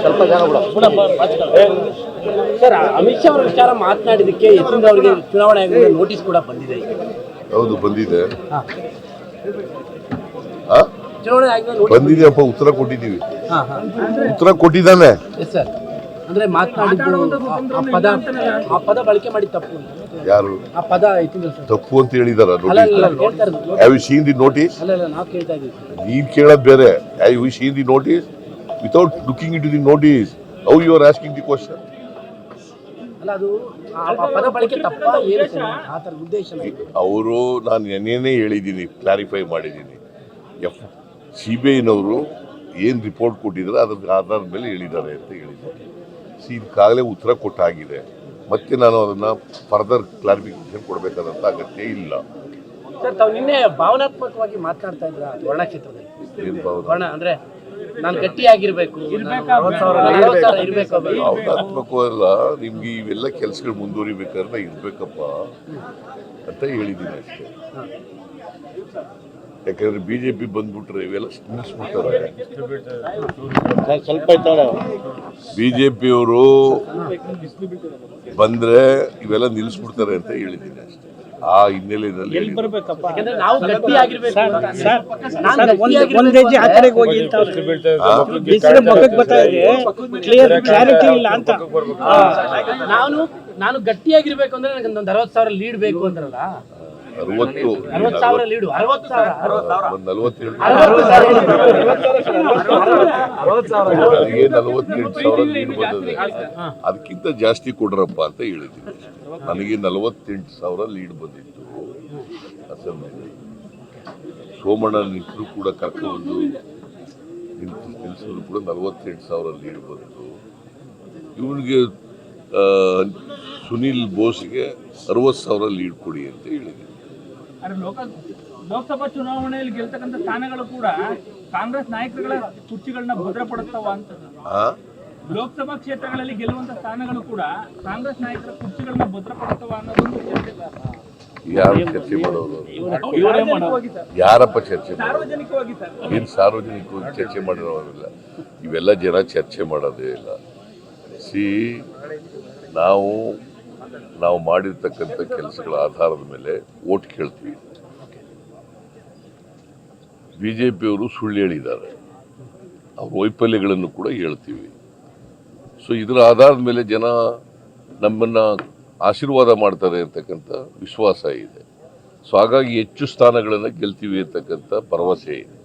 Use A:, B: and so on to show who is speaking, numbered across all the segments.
A: ಸ್ವಲ್ಪ ಸರ್, ಅಮಿತ್ ಶಾ ಅವರ ವಿಚಾರ ಮಾತನಾಡಿದಕ್ಕೆ ಯತೀಂದ್ರ ಅವರಿಗೆ ಚುನಾವಣಾ ಆಯೋಗದಿಂದ ನೋಟಿಸ್ ಕೂಡ ಬಂದಿದೆ.
B: ಹೌದು, ಬಂದಿದೆ.
A: ಚುನಾವಣಾ ಆಯೋಗ
B: ಬಂದಿದೆ ಅಪ್ಪ, ಉತ್ತರ ಕೊಟ್ಟಿದ್ದೀವಿ. ಉತ್ತರ ಕೊಟ್ಟಿದ್ದಾನೆ.
A: ಸರ್, ಅಂದ್ರೆ ಮಾತನಾಡಿದ್ದು ಆ ಪದ ಬಳಕೆ ಮಾಡಿ ತಪ್ಪು.
B: ಯಾರು
A: ಆ ಪದ
B: ತಪ್ಪು ಅಂತ ಹೇಳಿದಾರ? Have you seen the notice?
A: ನಾವು ಕೇಳ್ತಾ ಇದ್ದೀವಿ.
B: ನೀನ್ ಕೇಳೋದು ಬೇರೆ. Have you seen the notice? Without looking into the notice, how you are asking the question?
A: ಅಲ್ಲ, ಅದು ಪದ ಬಳಕೆ ತಪ್ಪ, ಏನು ಆ ಥರ ಉದ್ದೇಶ?
B: ಅವರು, ನಾನು ನೆನ್ನೆನೇ ಹೇಳಿದ್ದೀನಿ, ಕ್ಲಾರಿಫೈ ಮಾಡಿದ್ದೀನಿ. CBIನವರು ಏನು ರಿಪೋರ್ಟ್ ಕೊಟ್ಟಿದ್ದಾರೆ ಅದರ ಆಧಾರದ ಮೇಲೆ ಹೇಳಿದ್ದಾರೆ ಅಂತ ಹೇಳಿದ್ದಾರೆ. ಇದಕ್ಕಾಗಲೇ ಉತ್ತರ ಕೊಟ್ಟಾಗಿದೆ. ಮತ್ತೆ ನಾನು ಅದನ್ನ ಫರ್ದರ್ ಕ್ಲಾರಿಫಿಕೇಶನ್ ಕೊಡಬೇಕಾದಂತ ಅಗತ್ಯ ಇಲ್ಲ.
A: ಸರ್, ತಾವು ನಿನ್ನೆ ಭಾವನಾತ್ಮಕವಾಗಿ ಮಾತನಾಡ್ತಾ ಇದ್ರ ವರ್ಣ ಕ್ಷೇತ್ರದಲ್ಲಿ. ವರ್ಣ ಅಂದ್ರೆ ನಾನು ಗಟ್ಟಿಯಾಗಿರ್ಬೇಕು,
B: ಭಾವನಾತ್ಮಕವಲ್ಲ, ನಿಮ್ಗೆ ಇವೆಲ್ಲ ಕೆಲಸಗಳು ಮುಂದುವರಿಬೇಕಾದ್ರೆ ಇರ್ಬೇಕಪ್ಪ ಅಂತ ಹೇಳಿದ್ದೀನಿ ಅಷ್ಟೇ. ಯಾಕಂದ್ರೆ ಬಿಜೆಪಿ ಬಂದ್ಬಿಟ್ರೆ ಇವೆಲ್ಲ ನಿಲ್ಲಿಸ್ಬಿಡ್ತಾರೆ. ಬಿಜೆಪಿಯವರು ಬಂದ್ರೆ ಇವೆಲ್ಲ ನಿಲ್ಲಿಸ್ಬಿಡ್ತಾರೆ ಅಂತ ಹೇಳಿದ್ದೀನಿ ಅಷ್ಟೇ. ಆ ಹಿನ್ನೆಲೆಯಲ್ಲಿ
A: ನಾನು ಗಟ್ಟಿಯಾಗಿರ್ಬೇಕು ಅಂದ್ರೆ ನನಗೆ ಒಂದು 60,000 ಲೀಡ್ ಬೇಕು ಅಂದ್ರಲ್ಲ.
B: 60,000 ಲೀಡು, 47,000 ಲೀಡ್ ಬಂದಿದೆ. ಅದಕ್ಕಿಂತ ಜಾಸ್ತಿ ಕೊಡ್ರಪ್ಪ ಅಂತ ಹೇಳಿದ್ದೀನಿ. ನನಗೆ 48,000 ಲೀಡ್ ಬಂದಿತ್ತು ಅಸೆಂಬ್ಲಿ. ಸೋಮಣ್ಣ ನಿಂತರು ಕೂಡ ಕರ್ಕೊಂಡು ನಿಲ್ಸಿದ್ರು ಕೂಡ 48,000 ಲೀಡ್ ಬಂತು. ಇವನಿಗೆ ಸುನಿಲ್ ಬೋಸ್ಗೆ 60,000 ಲೀಡ್ ಕೊಡಿ ಅಂತ ಹೇಳಿದ್ದೀನಿ.
C: ಲೋಕಸಭಾ ಚುನಾವಣೆಯಲ್ಲಿ ಗೆಲ್ತಕ್ಕಂಥ ಸ್ಥಾನಗಳು ಕೂಡ ಕಾಂಗ್ರೆಸ್ ನಾಯಕರುಗಳ ಕುರ್ಚಿಗಳನ್ನ ಭದ್ರಪಡಿಸ್ತಾವ ಅಂತ. ಲೋಕಸಭಾ ಕ್ಷೇತ್ರಗಳಲ್ಲಿ ಗೆಲ್ಲುವಂತ ಸ್ಥಾನಗಳು ಕೂಡ ಕಾಂಗ್ರೆಸ್ ನಾಯಕರ ಕುರ್ಚಿಗಳನ್ನ ಭದ್ರಪಡಿಸ್ತಾವ ಅನ್ನೋದೊಂದು ಚರ್ಚೆ.
B: ಯಾರು ಚರ್ಚೆ ಮಾಡೋರು? ಯಾರಪ್ಪ ಚರ್ಚೆ?
C: ಸಾರ್ವಜನಿಕವಾಗಿ ಸರ್.
B: ಏನು ಸಾರ್ವಜನಿಕವಾಗಿ ಚರ್ಚೆ ಮಾಡಿರೋರಿಲ್ಲ. ಇವೆಲ್ಲ ಜನ ಚರ್ಚೆ ಮಾಡೋದೇ ಇಲ್ಲ. ನಾವು ಮಾಡಿರ್ತಕ್ಕಂಥ ಕೆಲಸಗಳ ಆಧಾರದ ಮೇಲೆ ಓಟ್ ಕೇಳ್ತೀವಿ. ಬಿಜೆಪಿಯವರು ಸುಳ್ಳು ಹೇಳಿದ್ದಾರೆ, ಅವ್ರ ವೈಫಲ್ಯಗಳನ್ನು ಕೂಡ ಹೇಳ್ತೀವಿ. ಸೊ ಇದರ ಆಧಾರದ ಮೇಲೆ ಜನ ನಮ್ಮನ್ನ ಆಶೀರ್ವಾದ ಮಾಡ್ತಾರೆ ಅಂತಕ್ಕಂಥ ವಿಶ್ವಾಸ ಇದೆ. ಸೊ ಹಾಗಾಗಿ ಹೆಚ್ಚು ಸ್ಥಾನಗಳನ್ನು ಗೆಲ್ತೀವಿ ಅಂತಕ್ಕಂಥ ಭರವಸೆ ಇದೆ.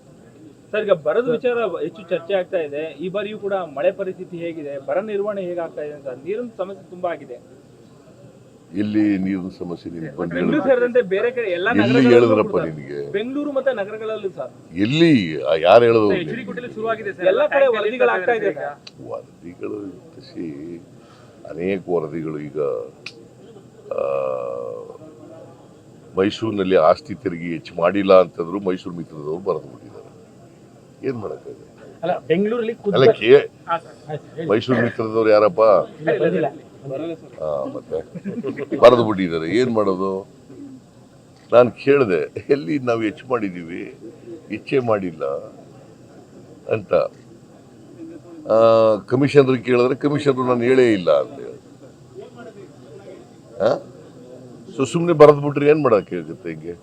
C: ಸರ್, ಈಗ ಬರದ ವಿಚಾರ ಹೆಚ್ಚು ಚರ್ಚೆ ಆಗ್ತಾ ಇದೆ. ಈ ಬಾರಿಯೂ ಕೂಡ ಮಳೆ ಪರಿಸ್ಥಿತಿ ಹೇಗಿದೆ, ಬರ ನಿರ್ವಹಣೆ ಹೇಗಾಗ್ತಾ ಇದೆ ಅಂತ, ನೀರಿನ ಸಮಸ್ಯೆ ತುಂಬಾ ಆಗಿದೆ.
B: ಎಲ್ಲಿ ನೀರಿನ ಸಮಸ್ಯೆ?
C: ಬೆಂಗಳೂರು ಸೇರಿದಂತೆ ಬೇರೆ ಕಡೆ ಎಲ್ಲ
B: ಹೇಳಿದ್ರಪ್ಪ ನಿನಗೆ?
C: ಬೆಂಗಳೂರು ಮತ್ತೆ ನಗರಗಳಲ್ಲೂ ಸರ್.
B: ಎಲ್ಲಿ? ಯಾರು ಹೇಳೋದು?
C: ಶುರುವಾಗಿದೆ ಸರ್, ಎಲ್ಲ ಕಡೆ ವರದಿಗಳಾಗ್ತಾ ಇದೆ.
B: ವರದಿಗಳು ಅನೇಕ ವರದಿಗಳು. ಈಗ ಮೈಸೂರಿನಲ್ಲಿ ಆಸ್ತಿ ತೆರಿಗೆ ಹೆಚ್ಚು ಮಾಡಿಲ್ಲ ಅಂತಂದ್ರು ಮೈಸೂರು ಮಿತ್ರದವರು ಬರೆದು ಬಿಟ್ಟಿದ್ದಾರೆ. ಏನ್ ಮಾಡಕ್ಕಾಗ? ಮೈಸೂರು ಮಿತ್ರದವ್ರು ಯಾರಪ್ಪ? ಮತ್ತೆ ಬರೆದು ಬಿಟ್ಟಿದ್ದಾರೆ. ಏನ್ ಮಾಡೋದು? ನಾನು ಕೇಳಿದೆ, ಎಲ್ಲಿ ನಾವು ಹೆಚ್ಚು ಮಾಡಿದೀವಿ? ಹೆಚ್ಚೇ ಮಾಡಿಲ್ಲ ಅಂತ. ಕಮಿಷನರ್ ಕೇಳಿದ್ರೆ ಕಮಿಷನರ್ ನಾನು ಹೇಳೇ ಇಲ್ಲ ಅಂತ ಹೇಳಿ. ಸೊ ಸುಮ್ಮನೆ ಬರೆದು ಬಿಟ್ರೆ ಏನ್ ಮಾಡೋಕ್ಕಾಗುತ್ತೆ? ಹಿಂಗೆ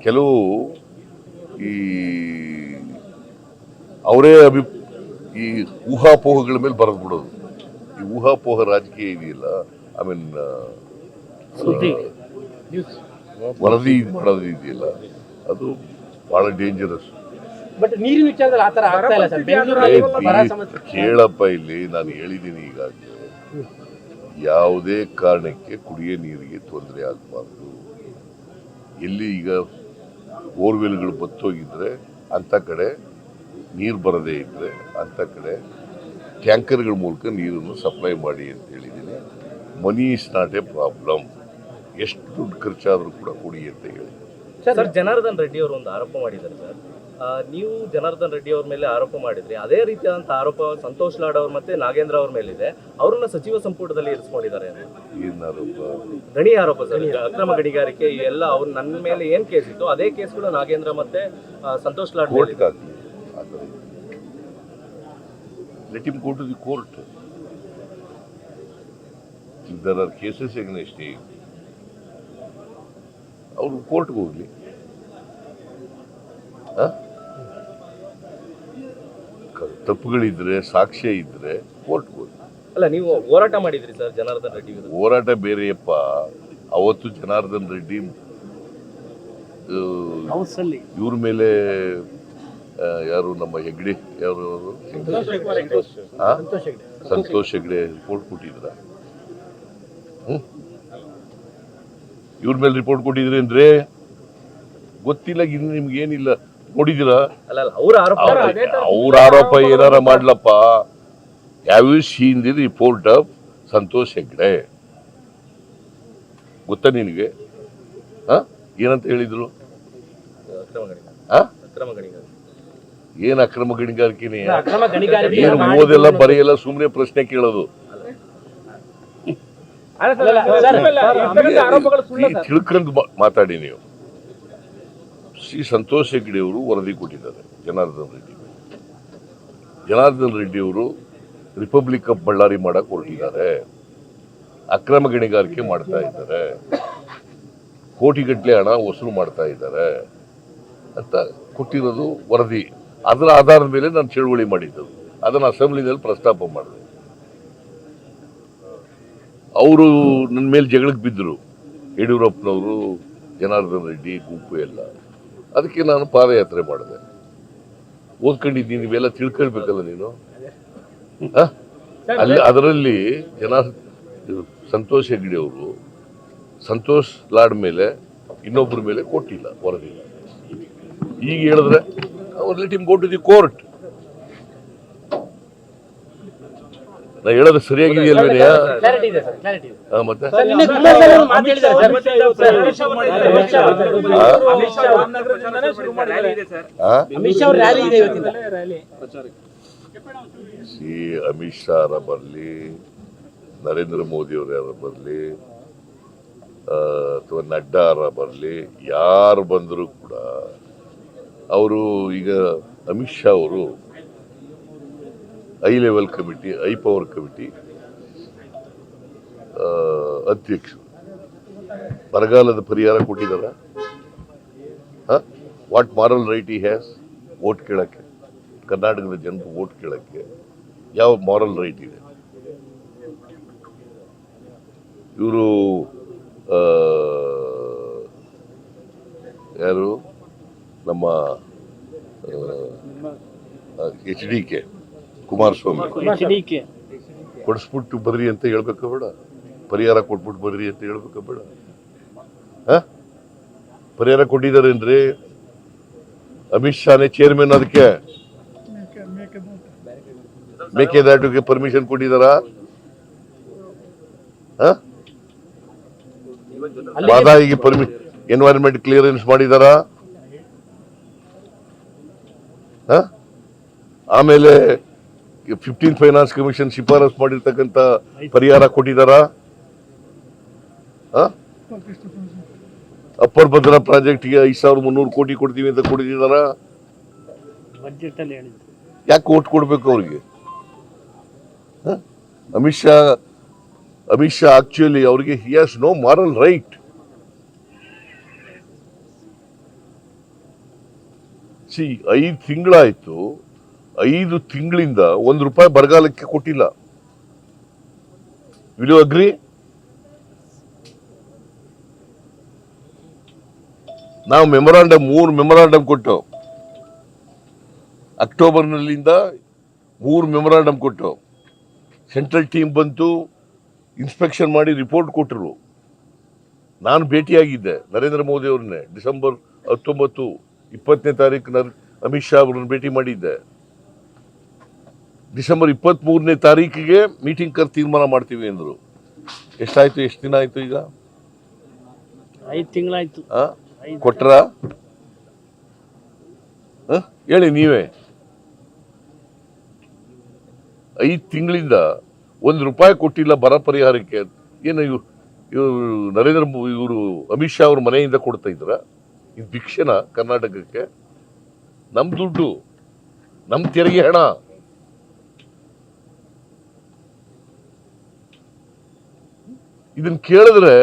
B: ಕೆಲವು ಅವರೇ ಈ ಊಹಾಪೋಹಗಳ ಮೇಲೆ ಬರೆದು ಬಿಡೋದು. ಈ ಊಹಾಪೋಹ ರಾಜಕೀಯ ಇದೆಯಲ್ಲ, ವರದಿ ಮಾಡೋದು ಇದೆಯಲ್ಲ, ಅದು ಬಹಳ ಡೇಂಜರಸ್.
A: ಬಟ್ ನೀರಿನ ವಿಚಾರದಲ್ಲಿ ಆತರ ಆಗ್ತಾ ಇಲ್ಲ ಸರ್.
B: ಕೇಳಪ್ಪ, ಇಲ್ಲಿ ನಾನು ಹೇಳಿದ್ದೀನಿ ಈಗಾಗಲೇ, ಯಾವುದೇ ಕಾರಣಕ್ಕೆ ಕುಡಿಯೋ ನೀರಿಗೆ ತೊಂದರೆ ಆಗಬಾರ್ದು. ಎಲ್ಲಿ ಈಗ ಬೋರ್ವೆಲ್ಗಳು ಬತ್ತೋಗಿದ್ರೆ ಅಂಥ ಕಡೆ ನೀರು ಬರದೇ ಇದ್ರೆ ಅಂಥ ಕಡೆ ಟ್ಯಾಂಕರ್ಗಳ ಮೂಲಕ ನೀರನ್ನು ಸಪ್ಲೈ ಮಾಡಿ ಅಂತ ಹೇಳಿದ್ದೀನಿ. Money is not A problem. ಎಷ್ಟು ದುಡ್ಡು ಖರ್ಚಾದರೂ ಕೂಡ ಕೊಡಿ ಅಂತ ಹೇಳಿ.
D: ಸರ್, ಜನಾರ್ದನ್ ರೆಡ್ಡಿ ಅವರು ಒಂದು ಆರೋಪ ಮಾಡಿದ್ದಾರೆ ಸರ್. ನೀವು ಜನಾರ್ದನ್ ರೆಡ್ಡಿ ಅವ್ರ ಮೇಲೆ ಆರೋಪ ಮಾಡಿದ್ರಿ. ಅದೇ ರೀತಿಯಾದಂಥ ಆರೋಪ ಸಂತೋಷ್ ಲಾಡ್ ಅವ್ರ ಮತ್ತೆ ನಾಗೇಂದ್ರ ಅವ್ರ ಮೇಲಿದೆ. ಅವ್ರನ್ನ ಸಚಿವ ಸಂಪುಟದಲ್ಲಿ ಇರಿಸ್ಕೊಂಡಿದ್ದಾರೆ.
B: ಏನು ಆರೋಪ?
D: ಗಣಿ ಆರೋಪ ಸರ್, ಅಕ್ರಮ ಗಣಿಗಾರಿಕೆ ಎಲ್ಲ. ಅವ್ರು ನನ್ನ ಮೇಲೆ ಏನ್ ಕೇಸ್ ಇತ್ತು ಅದೇ ಕೇಸ್ಗಳು ನಾಗೇಂದ್ರ ಮತ್ತೆ ಸಂತೋಷ್ ಲಾಡ್
B: ಕೋರ್ಟ್ಗೆ ಹಾಕಿ. Let him go to the court. If there are cases against him, ಅವರು ಕೋರ್ಟ್ಗೆ ಹೋಗ್ಲಿ. ತಪ್ಪುಗಳಿದ್ರೆ, ಸಾಕ್ಷ್ಯ ಇದ್ರೆ ಕೋರ್ಟ್ಗೆ ಹೋಗ್ಲಿ.
D: ಅಲ್ಲ, ನೀವು ಹೋರಾಟ ಮಾಡಿದ್ರಿ ಸರ್ ಜನಾರ್ದನ್ ರೆಡ್ಡಿ ವಿರುದ್ಧ.
B: ಹೋರಾಟ ಬೇರೆಯಪ್ಪ. ಅವತ್ತು ಜನಾರ್ದನ್ ರೆಡ್ಡಿ
A: ಹೌಸಲ್ಲಿ
B: ಇವ್ರ ಮೇಲೆ ಯಾರು ನಮ್ಮ ಹೆಗ್ಡೆ, ಯಾರು ಸಂತೋಷ್ ಹೆಗ್ಡೆ ರಿಪೋರ್ಟ್ ಕೊಟ್ಟಿದ್ರ? ಇವ್ರ ಮೇಲೆ ರಿಪೋರ್ಟ್ ಕೊಟ್ಟಿದ್ರಿ ಅಂದ್ರೆ ಗೊತ್ತಿಲ್ಲ. ಇನ್ನು ನಿಮ್ಗೆ ಏನಿಲ್ಲ, ನೋಡಿದಿರಾ?
D: ಅಲ್ಲ ಅವ್ರ ಆರೋಪ
B: ಅವ್ರ ಆರೋಪ ಏನಾರ ಮಾಡ್ಲಪ್ಪ. Have you seen the report of Santosh Hegde? ಗೊತ್ತಾ ನಿನಗೆ? ಏನಂತ ಹೇಳಿದ್ರು?
D: ಅಕ್ರಮ ಗಣಿಗಾರಿಕೆ.
B: ಏನ್ ಅಕ್ರಮ ಗಣಿಗಾರಿಕೆನೇ?
A: ಅಕ್ರಮ ಗಣಿಗಾರಿಕೆ
B: ಏನ್ ಓದೆಲ್ಲ ಬರೆಯಲ್ಲ, ಸುಮ್ನೆ ಪ್ರಶ್ನೆ ಕೇಳೋದು. ತಿಳ್ಕೊಂಡು ಮಾತಾಡಿ ನೀವು. ಶ್ರೀ ಸಂತೋಷ್ ಹೆಗ್ಡೆ ಅವರು ವರದಿ ಕೊಟ್ಟಿದ್ದಾರೆ ಜನಾರ್ದನ್ ರೆಡ್ಡಿ. ಜನಾರ್ದನ್ ರೆಡ್ಡಿ ಅವರು ರಿಪಬ್ಲಿಕ್ ಆಫ್ ಬಳ್ಳಾರಿ ಮಾಡಕ್ ಹೊರಟಿದ್ದಾರೆ, ಅಕ್ರಮ ಗಣಿಗಾರಿಕೆ ಮಾಡ್ತಾ ಇದ್ದಾರೆ, ಕೋಟಿಗಟ್ಟಲೆ ಹಣ ವಸೂಲು ಮಾಡ್ತಾ ಇದ್ದಾರೆ ಅಂತ ಕೊಟ್ಟಿರೋದು ವರದಿ. ಅದರ ಆಧಾರದ ಮೇಲೆ ನಾನು ಚಳುವಳಿ ಮಾಡಿದ್ದು, ಅದನ್ನು ಅಸೆಂಬ್ಲಿನಲ್ಲಿ ಪ್ರಸ್ತಾಪ ಮಾಡಿದೆ. ಅವರು ನನ್ನ ಮೇಲೆ ಜಗಳಕ್ಕೆ ಬಿದ್ದರು, ಯಡಿಯೂರಪ್ಪನವರು, ಜನಾರ್ದನ್ ರೆಡ್ಡಿ ಗುಂಪು ಎಲ್ಲ. ಅದಕ್ಕೆ ನಾನು ಪಾದಯಾತ್ರೆ ಮಾಡಿದೆ. ಓದ್ಕೊಂಡಿದ್ದೀನಿ, ನೀವೆಲ್ಲ ತಿಳ್ಕೊಳ್ಬೇಕಲ್ಲ ನೀನು. ಅಲ್ಲಿ ಅದರಲ್ಲಿ ಸಂತೋಷ್ ಹೆಗ್ಡೆ ಅವರು ಸಂತೋಷ್ ಲಾಡ್ ಮೇಲೆ ಇನ್ನೊಬ್ಬರ ಮೇಲೆ ಕೊಟ್ಟಿಲ್ಲ ವರದಿ. ಈಗ ಹೇಳಿದ್ರೆ let him go to the court. ನಾ ಹೇಳೋದು ಸರಿಯಾಗಿದೆಯಲ್ವೇನೆಯಾ? ಮತ್ತೆ ಅಮಿತ್ ಶಾ ಅವರ ಬರಲಿ, ನರೇಂದ್ರ ಮೋದಿ ಅವರು ಯಾರು ಬರಲಿ, ಅಥವಾ ನಡ್ಡಾ ಅವರ ಬರಲಿ, ಯಾರು ಬಂದರೂ ಕೂಡ ಅವರು ಈಗ ಅಮಿತ್ ಶಾ ಅವರು high level committee, high power committee ಅಧ್ಯಕ್ಷರು. ಬರಗಾಲದ ಪರಿಹಾರ ಕೊಟ್ಟಿದ್ದಾರ? What moral right he has? Vote ಕೇಳಕ್ಕೆ, ಕರ್ನಾಟಕದ ಜನರು ವೋಟ್ ಕೇಳಕ್ಕೆ ಯಾವ ಮಾರಲ್ ರೈಟ್ ಇದೆ? ಇವರು ಯಾರು ನಮ್ಮ HDK ಕುಮಾರಸ್ವಾಮಿ ಕೊಡಿಸ್ಬಿಟ್ಟು ಬರ್ರಿ ಅಂತ ಹೇಳ್ಬೇಕ ಬೇಡ? ಪರಿಹಾರ ಕೊಟ್ಬಿಟ್ಟು ಬರ್ರಿ ಅಂತ ಹೇಳ್ಬೇಕ ಬೇಡ? ಪರಿಹಾರ ಕೊಟ್ಟಿದ್ದಾರೆ ಅಮಿತ್ ಶಾನೇ ಚೇರ್ಮನ್. ಅದಕ್ಕೆ ಮೇಕೆದಾಟುಗೆ ಪರ್ಮಿಷನ್ ಕೊಟ್ಟಿದಾರ? ಮಾದಾಯಿಗೆ ಎನ್ವೈರನ್ಮೆಂಟ್ ಕ್ಲಿಯರೆನ್ಸ್ ಮಾಡಿದಾರ? ಆಮೇಲೆ 15th ಫೈನಾನ್ಸ್ ಕಮಿಷನ್ ಶಿಫಾರಸ್ ಮಾಡಿರ್ತಕ್ಕಂಥ ಪರಿಹಾರ ಕೊಟ್ಟಿದಾರ? ಅಪ್ಪರ್ ಭದ್ರಾ ಪ್ರಾಜೆಕ್ಟ್ಗೆ 5300 ಕೋಟಿ ಕೊಡ್ತೀವಿ ಅಂತ ಕೊಟ್ಟಿದಾರ? ಯಾಕೆ ಓಟ್ ಕೊಡ್ಬೇಕು ಅವ್ರಿಗೆ? ಅಮಿತ್ ಶಾ ಆಕ್ಚುಲಿ ಅವ್ರಿಗೆ he has no moral right. See 5 ತಿಂಗಳಾಯ್ತು, 5 ತಿಂಗಳಿಂದ ₹1 ಬರಗಾಲಕ್ಕೆ ಕೊಟ್ಟಿಲ್ಲ. Will you agree? ನಾವು ಮೂರು ಮೆಮೊರಾಂಡಮ್ ಕೊಟ್ಟು, ಅಕ್ಟೋಬರ್ನಲ್ಲಿಂದ 3 ಮೆಮೊರಾಂಡಮ್ ಕೊಟ್ಟು, ಸೆಂಟ್ರಲ್ ಟೀಮ್ ಬಂತು, ಇನ್ಸ್ಪೆಕ್ಷನ್ ಮಾಡಿ ರಿಪೋರ್ಟ್ ಕೊಟ್ಟರು. ನಾನು ಭೇಟಿಯಾಗಿದ್ದೆ ನರೇಂದ್ರ ಮೋದಿ ಅವ್ರನ್ನೇ. ಡಿಸೆಂಬರ್ 19, 20ನೇ ತಾರೀಕು ಅಮಿತ್ ಶಾ ಅವ್ರನ್ನ ಭೇಟಿ ಮಾಡಿದ್ದೆ. ಡಿಸೆಂಬರ್ 23ನೇ ತಾರೀಕಿಗೆ ಮೀಟಿಂಗ್ ಕರ್ ತೀರ್ಮಾನ ಮಾಡ್ತೀವಿ ಅಂದರು. ಎಷ್ಟಾಯ್ತು? ಎಷ್ಟು ದಿನ ಆಯ್ತು? ಈಗ
A: 5 ತಿಂಗಳಾಯ್ತು.
B: ಕೊಟ್ರ? ಹೇಳಿ ನೀವೇ. 5 ತಿಂಗಳಿಂದ ₹1 ಕೊಟ್ಟಿಲ್ಲ ಬರ ಪರಿಹಾರಕ್ಕೆ. ಏನು ಇವರು ಅಮಿತ್ ಶಾ ಅವ್ರ ಮನೆಯಿಂದ ಕೊಡ್ತಾ ಇದ್ರ? ಇದು ಭಿಕ್ಷೆನ ಕರ್ನಾಟಕಕ್ಕೆ? ನಮ್ಮ ದುಡ್ಡು, ನಮ್ಮ ತೆರಿಗೆ ಹಣ. ಇದನ್ನ ಕೇಳಿದ್ರೆ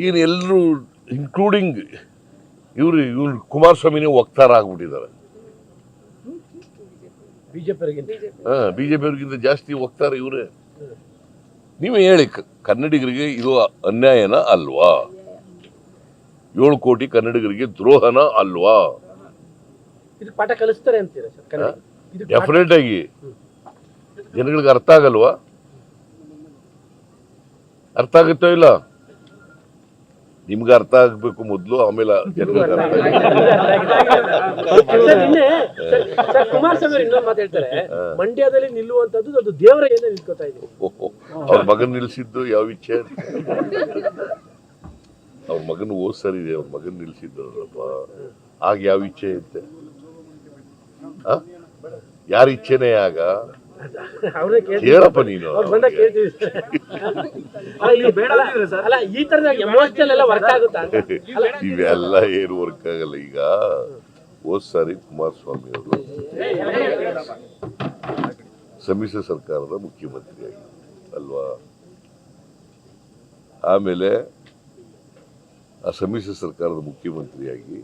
B: ಏನು ಎಲ್ಲರೂ ಇನ್ಕ್ಲೂಡಿಂಗ್ ಇವ್ರು ಕುಮಾರಸ್ವಾಮಿನೇ ವಕ್ತಾರ ಆಗ್ಬಿಟ್ಟಿದ್ದಾರೆ. ಬಿಜೆಪಿಯವರಿಗಿಂತ ಜಾಸ್ತಿ ವಕ್ತಾರ ಇವರೇ. ನೀವೇ ಹೇಳಿ, ಕನ್ನಡಿಗರಿಗೆ ಇದು ಅನ್ಯಾಯನ ಅಲ್ವಾ? 7 ಕೋಟಿ ಕನ್ನಡಿಗರಿಗೆ ದ್ರೋಹನ ಅಲ್ವಾ?
A: ಪಾಠ ಕಲಿಸ್ತಾರೆ ಅಂತೀರಾ ಸರ್?
B: ಡೆಫಿನೆಟ್ ಆಗಿ ಜನಗಳಿಗೆ ಅರ್ಥ ಆಗಲ್ವಾ? ಅರ್ಥ ಆಗುತ್ತೋ ಇಲ್ಲ? ನಿಮ್ಗೆ ಅರ್ಥ ಆಗ್ಬೇಕು ಮೊದಲು, ಆಮೇಲೆ ಜನಗಳಿಗೆ
A: ಕುಮಾರಸ್ವಾಮಿ ಇನ್ನೊಂದು ಮಾತು ಹೇಳ್ತಾರೆ, ಮಂಡ್ಯದಲ್ಲಿ ನಿಲ್ಲುವಂತದ್ದು ಅದು ದೇವರ ಏನೇ ನಿಂತ್ಕೋತಾ ಇದೆ.
B: ಅವ್ರ ಮಗನ್ ನಿಲ್ಸಿದ್ದು ಯಾವ ಇಚ್ಛೆ? ಅವ್ರ ಮಗನ್ ಹೋದ್ ಸರಿ ಇದೆ, ಅವ್ರ ಮಗನ್ ನಿಲ್ಸಿದ್ದಪ್ಪ. ಆಗ ಯಾವ ಇಚ್ಛೆ ಐತೆ? ಯಾರ ಇಚ್ಛೆನೇ ಆಗ? ಹೇಳಪ್ಪ ನೀನು.
A: ಈ ತರದ ಎಮೋಷನಲ್ ಎಲ್ಲ ವರ್ಕ್ ಆಗುತ್ತಾ?
B: ಇವೆಲ್ಲ ಏನು ವರ್ಕ್ ಆಗಲ್ಲ. ಈಗ ಹೋದ್ ಸಾರಿ ಕುಮಾರಸ್ವಾಮಿ ಅವರು ಸಮ್ಮಿಶ್ರ ಸರ್ಕಾರದ ಮುಖ್ಯಮಂತ್ರಿಯಾಗಿ ಅಲ್ವಾ? ಆಮೇಲೆ ಆ ಸಮ್ಮಿಶ್ರ ಸರ್ಕಾರದ ಮುಖ್ಯಮಂತ್ರಿಯಾಗಿ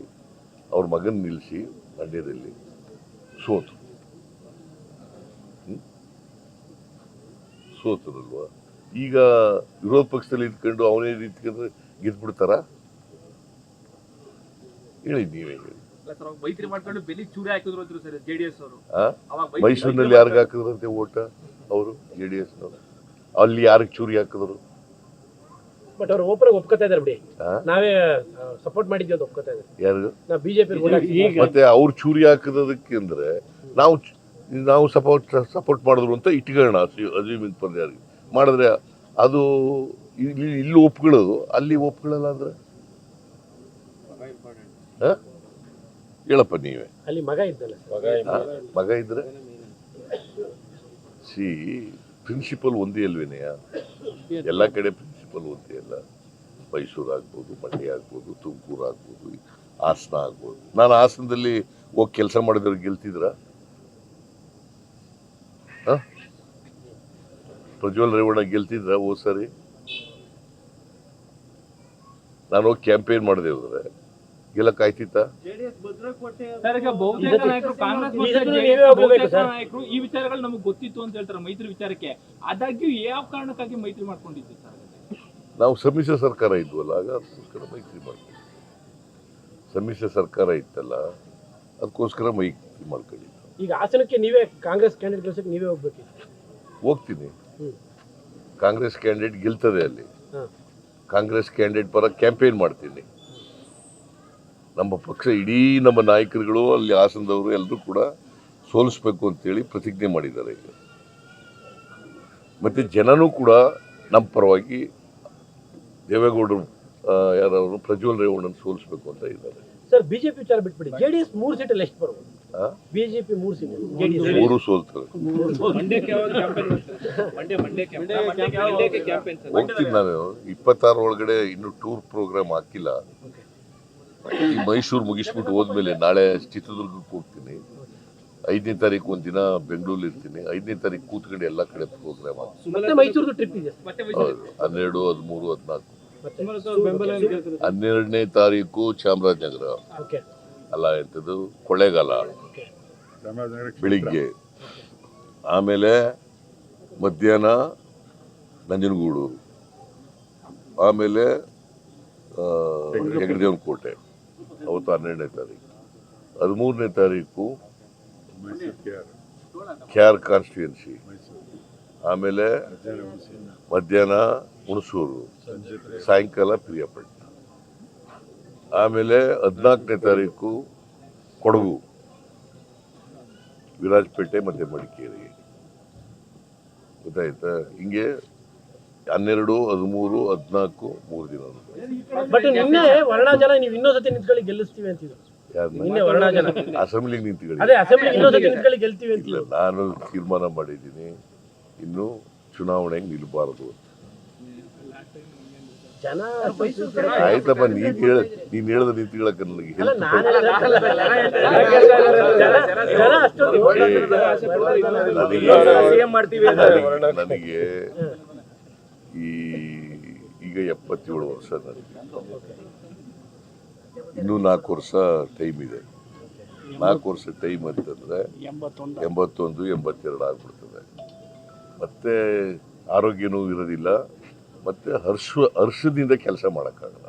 B: ಅವ್ರ ಮಗನ್ ನಿಲ್ಲಿಸಿ ಮಂಡ್ಯದಲ್ಲಿ ಸೋತರಲ್ವಾ? ಈಗ ವಿರೋಧ ಪಕ್ಷದಲ್ಲಿ ಇದ್ಕೊಂಡು ಅವನೇ ನಿಂತ್ಕೊಂಡ್ರೆ ಗೆದ್ಬಿಡ್ತಾರ? ಹೇಳಿ, ನೀವೇ ಹೇಳಿ.
C: ಮೈತ್ರಿ ಮಾಡ್ಕೊಂಡು ಬೆಲಿ ಚೂರಿ ಹಾಕಿದ್ರು ಸರ್ ಜೆಡಿಎಸ್ ಅವರು.
B: ಮೈಸೂರಿನಲ್ಲಿ ಯಾರಿಗೆ ಹಾಕಿದ್ರಂತೆ ಓಟ ಅವರು? ಜೆಡಿಎಸ್ ನವರು. ಅಲ್ಲಿ ಯಾರಿಗೆ ಚೂರಿ ಹಾಕಿದ್ರು?
A: ಬಟ್ ಅವ್ರು ಓಪನ್ ಒಪ್ಕೋತಾ ಇದಾರೆ ಬಿಡಿ, ನಾವೇ ಸಪೋರ್ಟ್ ಮಾಡಿದ್ವಿ ಅಂತ ಒಪ್ಕೋತಾ ಇದ್ದಾರೆ.
B: ಯಾರು?
A: ನಾವು ಬಿಜೆಪಿ.
B: ಮತ್ತೆ ಅವ್ರು ಚೂರಿ ಹಾಕಿದಕ್ಕೆ ಅಂದ್ರೆ ನಾವು ಸಪೋರ್ಟ್ ಮಾಡಿದ್ರು ಅಂತ ಇಟ್ಕೊಳ್ಳೋಣ. ಅಜೀಮಿನ್ ಪರ್ಯಾರಿಗೆ ಮಾಡಿದ್ರೆ ಅದು ಇಲ್ಲಿ ಒಪ್ಕೊಳ್ಳೋದು, ಅಲ್ಲಿ ಒಪ್ಕೊಳ್ಳಲ್ಲ ಅಂದ್ರೆ ಹೇಳಪ್ಪ ನೀವೇ.
A: ಅಲ್ಲಿ ಮಗ ಇದ್ದಲ್ಲ,
B: ಮಗ ಇದ್ರೆ ಪ್ರಿನ್ಸಿಪಲ್ ಒಂದೇ ಅಲ್ವೇನೆಯ? ಎಲ್ಲ ಕಡೆ ಪ್ರಿನ್ಸಿಪಲ್ ಒಂದೇ ಅಲ್ಲ. ಮೈಸೂರು ಆಗ್ಬೋದು, ಮಂಡ್ಯ ಆಗ್ಬೋದು, ತುಮಕೂರು ಆಗ್ಬೋದು, ಹಾಸನ ಆಗ್ಬೋದು. ನಾನು ಹಾಸನದಲ್ಲಿ ಹೋಗಿ ಕೆಲಸ ಮಾಡಿದವ್ರು ಗೆಲ್ತಿದ್ರ? ಪ್ರಜ್ವಲ್ ರೇವಣ್ಣ ಗೆಲ್ತಿದ್ರ ಹೋದ್ ಸರಿ? ನಾನು ಹೋಗಿ ಕ್ಯಾಂಪೇನ್ ಮಾಡಿದೆ ಹೋದ್ರೆ ಗೆಲ್ಲಕ್ ಆಯ್ತಿತ್ತ?
C: ಬಹುತೇಕ ನಾಯಕರು ಕಾಂಗ್ರೆಸ್ ನಾಯಕರು ಈ ವಿಚಾರಗಳು ನಮಗೆ ಗೊತ್ತಿತ್ತು ಅಂತ ಹೇಳ್ತಾರೆ ಮೈತ್ರಿ ವಿಚಾರಕ್ಕೆ. ಆದಾಗ್ಯೂ ಯಾವ ಕಾರಣಕ್ಕಾಗಿ ಮೈತ್ರಿ ಮಾಡ್ಕೊಂಡಿದ್ದು ಸರ್?
B: ನಾವು ಸಮ್ಮಿಶ್ರ ಸರ್ಕಾರ ಇದ್ವಲ್ಲ, ಆಗ ಅದಕ್ಕೋಸ್ಕರ ಮೈತ್ರಿ ಮಾಡ್ತೀವಿ. ಸಮ್ಮಿಶ್ರ ಸರ್ಕಾರ ಇತ್ತಲ್ಲ, ಅದಕ್ಕೋಸ್ಕರ ಮೈತ್ರಿ ಮಾಡ್ಕೊಂಡಿದ್ದು.
A: ಈಗ ಹಾಸನಕ್ಕೆ ನೀವೇ ಕಾಂಗ್ರೆಸ್ ಕ್ಯಾಂಡಿಡೇಟ್ ಗಳಿಸಕ್ಕೆ ನೀವೇ ಹೋಗ್ಬೇಕಿತ್ತು.
B: ಹೋಗ್ತೀನಿ. ಕಾಂಗ್ರೆಸ್ ಕ್ಯಾಂಡಿಡೇಟ್ ಗೆಲ್ತದೆ ಅಲ್ಲಿ. ಕಾಂಗ್ರೆಸ್ ಕ್ಯಾಂಡಿಡೇಟ್ ಪರ ಕ್ಯಾಂಪೇನ್ ಮಾಡ್ತೀನಿ. ನಮ್ಮ ಪಕ್ಷ ಇಡೀ ನಮ್ಮ ನಾಯಕರುಗಳು ಅಲ್ಲಿ ಹಾಸನದವರು ಎಲ್ಲರೂ ಕೂಡ ಸೋಲಿಸ್ಬೇಕು ಅಂತೇಳಿ ಪ್ರತಿಜ್ಞೆ ಮಾಡಿದ್ದಾರೆ ಈಗ. ಮತ್ತೆ ಜನನೂ ಕೂಡ ನಮ್ಮ ಪರವಾಗಿ ದೇವೇಗೌಡರು ಯಾರವರು ಪ್ರಜ್ವಲ್ ರೇವಣ್ಣನ ಸೋಲಿಸ್ಬೇಕು ಅಂತ ಇದ್ದಾರೆ.
A: ಸರ್, ಬಿಜೆಪಿ ವಿಚಾರ ಬಿಟ್ಬಿಡಿ, ಜೆಡಿಎಸ್ 3 ಸೀಟಲ್ಲಿ ಎಷ್ಟು ಬರ್ಬೋದು? BJP 3 seat, JDS
B: 3 ಸೋಲ್ತಾರೆ. ಹೋಗ್ತೀನಿ ನಾನು 26 ಒಳಗಡೆ. ಇನ್ನು ಟೂರ್ ಪ್ರೋಗ್ರಾಮ್ ಹಾಕಿಲ್ಲ. ಈ ಮೈಸೂರು ಮುಗಿಸ್ಬಿಟ್ಟು ಹೋದ್ಮೇಲೆ ನಾಳೆ ಚಿತ್ರದುರ್ಗಕ್ಕೆ ಹೋಗ್ತೀನಿ. 5ನೇ ತಾರೀಕು ಒಂದಿನ ಬೆಂಗಳೂರಲ್ಲಿ ಇರ್ತೀನಿ. 5ನೇ ತಾರೀಕು ಕೂತ್ಕೊಂಡು ಎಲ್ಲ ಕಡೆ ಪ್ರೋಗ್ರಾಮ್ ಆಗ್ತೀನಿ.
A: ಮೈಸೂರು ಟ್ರಿಪ್ ಇದೆ
B: 12, 13, 14. 12ನೇ ತಾರೀಕು ಚಾಮರಾಜನಗರ, ಅಲ್ಲ ಎಂಥದ್ದು ಕೊಳ್ಳೇಗಾಲ ಬೆಳಿಗ್ಗೆ. ಆಮೇಲೆ ಮಧ್ಯಾಹ್ನ ನಂಜನಗೂಡು, ಆಮೇಲೆ ಹೆಗ್ಗಡದೇವನ ಕೋಟೆ. ಅವತ್ತು 12ನೇ ತಾರೀಕು. 13ನೇ ತಾರೀಕು ಕ್ಯಾರ್ ಕಾನ್ಸ್ಟಿಟ್ಯೂನ್ಸಿ, ಆಮೇಲೆ ಮಧ್ಯಾಹ್ನ ಹುಣಸೂರು, ಸಾಯಂಕಾಲ ಪ್ರಿಯಾಪಟ್ಟಣ. ಆಮೇಲೆ 14ನೇ ತಾರೀಕು ಕೊಡಗು, ವಿರಾಜಪೇಟೆ ಮತ್ತೆ ಮಡಿಕೇರಿ. ಗೊತ್ತಾಯ್ತಾ? ಹಿಂಗೆ 12, 13, 14 3 ದಿನ.
A: ಬಟ್ ನಿನ್ನೆ ವರ್ಣ ಜನ ನೀವು ಇನ್ನೊಂದ್ಸತಿ ನಿಂತ್ಕೊಳ್ಳಿ ಗೆಲ್ಲಿಸ್ತೀವಿ ಅಂತಿದ್ರು. ನಿನ್ನೆ ವರ್ಣ ಜನ
B: ಅಸೆಂಬ್ಲಿಗೆ ನಿಂತ್ಕೊಳ್ಳಿ,
A: ಅದೇ ಅಸೆಂಬ್ಲಿಗೆ ಇನ್ನೊಂದ್ಸತಿ ನಿಂತ್ಕೊಳ್ಳಿ ಗೆಲ್ತೀವಿ ಅಂತ
B: ನಾನು ತೀರ್ಮಾನ ಮಾಡಿದ್ದೀನಿ. ಇನ್ನು ಚುನಾವಣೆಗೆ ನಿಲ್ಬಾರದು.
A: ಜನ
B: ಆಯ್ತಪ್ಪ, ನೀನ್ ಹೇಳಿದ್ರೆ ನಿಂತ್ಕೊಳ್ಳಕ ನನಗೆ ನನಗೆ ಈಗ 77 ವರ್ಷ ನನಗೆ. ಇನ್ನೂ 4 ವರ್ಷ ಟೈಮ್ ಇದೆ. 4 ವರ್ಷ ಟೈಮ್ ಅಂತಂದರೆ 81, 82 ಆಗ್ಬಿಡ್ತದೆ. ಮತ್ತೆ ಆರೋಗ್ಯನೂ ಇರೋದಿಲ್ಲ, ಮತ್ತು ಹರ್ಷದಿಂದ ಕೆಲಸ ಮಾಡೋಕ್ಕಾಗಲ್ಲ.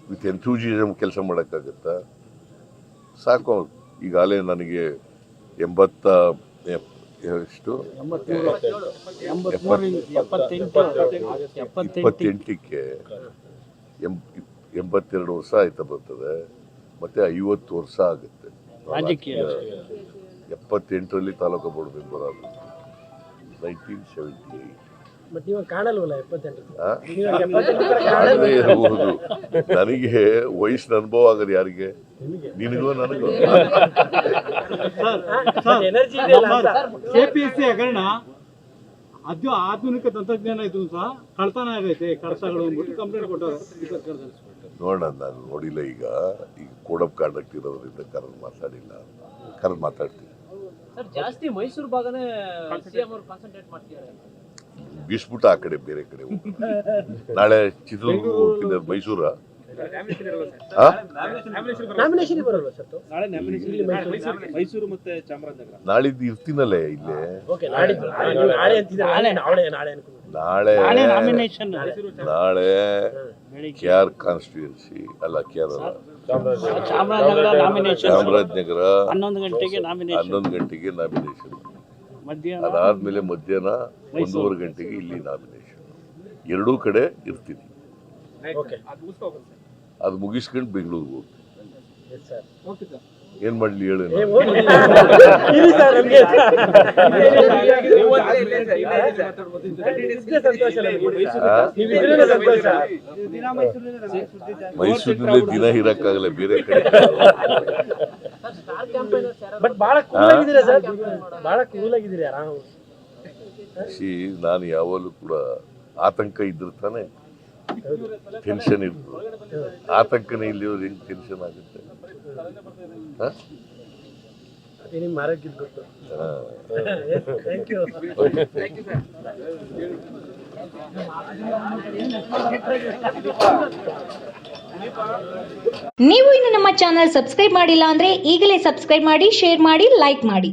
B: ವಿತ್ ಎಂಥೂಸಿಯಸಮ್ ಕೆಲಸ ಮಾಡೋಕ್ಕಾಗತ್ತಾ? ಸಾಕು. ಈಗಾಗಲೇ ನನಗೆ 28ಕ್ಕೆ 82 ವರ್ಷ ಆಯ್ತಾ ಬರ್ತದೆ. ಮತ್ತೆ 50 ವರ್ಷ ಆಗುತ್ತೆ. 78ರಲ್ಲಿ ತಾಲೂಕು ಬೋರ್ಡ್ ಮೆಂಬರ್ ಆದ 1978. ಕಾಣದೇ ಇರಬಹುದು. ನನಗೆ ವಯಸ್ಸಿನ ಅನುಭವ ಆಗೋದು ಯಾರಿಗೆ? ನಿನಗೋ ನನಗೋ.
E: ಕೆಪಿಎಸ್ಸಿ ಹಗರಣ ಅದು ಆಧುನಿಕ ತಂತ್ರಜ್ಞಾನ ಇದ್ರು ಸಹ ಕಳ್ತನ ಆಗೈತೆ, ಕಳ್ತಗಳು ಅಂದ್ಬಿಟ್ಟು ಕಂಪ್ಲೇಂಟ್ ಕೊಟ್ಟವ್ರೆ ಸರ್ಕಾರದಲ್ಲಿ.
B: ನೋಡೋಣ, ನಾನು ನೋಡಿಲ್ಲ. ಈಗ ಕೋಡ್ ಆಫ್ ಕಾಂಡಕ್ಟ್ ಇರೋದ್ರಿಂದ ಕರೆದು ಮಾತಾಡ್ತೀನಿ.
A: ಜಾಸ್ತಿ ಮೈಸೂರು ಭಾಗನೇ ಸಿಎಂ ಅವರು ಕಾನ್ಸಂಟ್ರೇಟ್ ಮಾಡ್ತಿದ್ದಾರೆ.
B: ಬಿಸ್ಬಿಟ್ಟು ಆ ಕಡೆ ಬೇರೆ ಕಡೆ ನಾಳೆ ಚಿತ್ರದುರ್ಗ ಹೋಗ್ತಿದ್ದೆ. ಮೈಸೂರ
C: ಮೈಸೂರು ಮತ್ತೆ ಚಾಮರಾಜನಗರ
B: ನಾಳಿದ್ದು ಇರ್ತೀನಲ್ಲೇ ಇಲ್ಲೇ. ನಾಳೆ KR ಕಾನ್ಸ್ಟಿಟ್ಯೂನ್ಸಿ ಅಲ್ಲ, KR ಅಲ್ಲ, ಚಾಮರಾಜನಗರ 11 ಗಂಟೆಗೆ ನಾಮಿನೇಷನ್. ಅದಾದ್ಮೇಲೆ ಮಧ್ಯಾಹ್ನ 1:30 ಗಂಟೆಗೆ ಇಲ್ಲಿ ನಾಮಿನೇಷನ್. ಎರಡೂ ಕಡೆ ಇರ್ತೀನಿ. ಅದು ಮುಗಿಸ್ಕೊಂಡು ಬೆಂಗಳೂರಿಗೆ ಹೋಗ್ತೀನಿ. ಏನ್ ಮಾಡ್ಲಿ ಹೇಳಿ? ಮೈಸೂರಿನಲ್ಲಿ ದಿನ ಇರಕ್ಕಾಗಲ್ಲ, ಬೇರೆ ಕಡೆ. ನಾನು ಯಾವಾಗಲೂ ಕೂಡ ಆತಂಕ ಇದ್ರೆ ತಾನೆ ಟೆನ್ಷನ್ ಇರ್ತದೆ. ಆತಂಕನೇ ಇಲ್ಲಿಯವ್ರು ಹೆಂಗ್ ಟೆನ್ಷನ್ ಆಗುತ್ತೆ?
F: ನೀವು ಇನ್ನು ನಮ್ಮ ಚಾನೆಲ್ ಸಬ್ಸ್ಕ್ರೈಬ್ ಮಾಡಿಲ್ಲ ಅಂದ್ರೆ ಈಗಲೇ ಸಬ್ಸ್ಕ್ರೈಬ್ ಮಾಡಿ, ಶೇರ್ ಮಾಡಿ, ಲೈಕ್ ಮಾಡಿ.